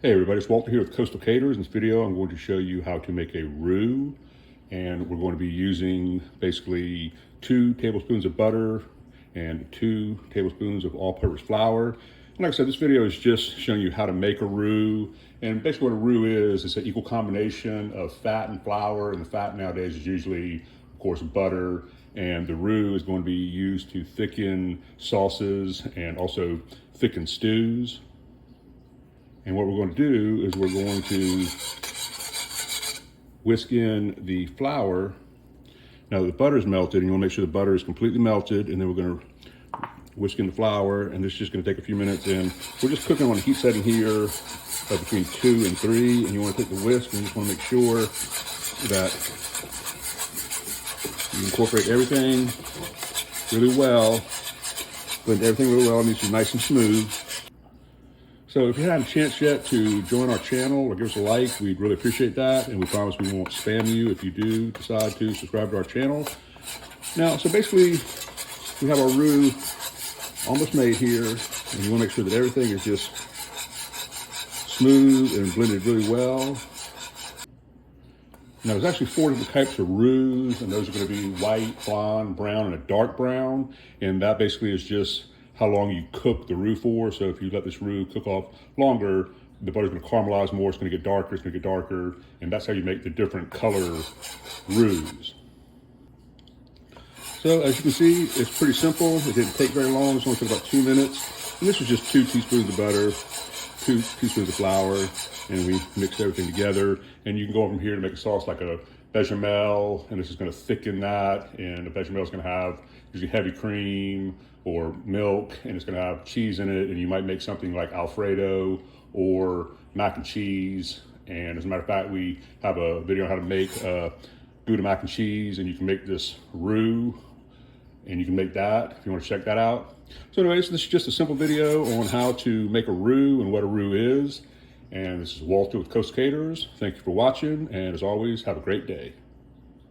Hey everybody, it's Walter here with Coastal Caters. In this video, I'm going to show you how to make a roux, and we're going to be using basically 2 tablespoons of butter and 2 tablespoons of all-purpose flour. And like I said, this video is just showing you how to make a roux. And basically what a roux is, it's an equal combination of fat and flour, and the fat nowadays is usually, of course, butter. And the roux is going to be used to thicken sauces and also thicken stews. And what we're going to do is we're going to whisk in the flour. Now the butter is melted, and you want to make sure the butter is completely melted, and then we're going to whisk in the flour, and this is just going to take a few minutes. And we're just cooking on a heat setting here of between 2 and 3, and you want to take the whisk and you just want to make sure that you incorporate everything really well. Blend everything really well. It needs to be nice and smooth. So if you haven't a chance yet to join our channel or give us a like, we'd really appreciate that. And we promise we won't spam you if you do decide to subscribe to our channel. Now, so basically, we have our roux almost made here, and you want to make sure that everything is just smooth and blended really well. Now, there's actually 4 different types of roux, and those are going to be white, blonde, brown, and a dark brown. And that basically is just how long you cook the roux for. So if you let this roux cook off longer, the butter's going to caramelize more, it's going to get darker, it's going to get darker, and that's how you make the different color roux. So as you can see, it's pretty simple. It didn't take very long. It's only took about 2 minutes. And this is just 2 teaspoons of butter, 2 teaspoons of flour, and we mixed everything together. And you can go from here to make a sauce like a bechamel, and this is going to thicken that. And the bechamel is going to have usually heavy cream or milk, and it's going to have cheese in it. And you might make something like Alfredo or mac and cheese. And as a matter of fact, we have a video on how to make Gouda mac and cheese, and you can make this roux, and you can make that if you want to check that out. So anyways, this is just a simple video on how to make a roux and what a roux is. And this is Walter with Coastal Caters. Thank you for watching, and as always, have a great day.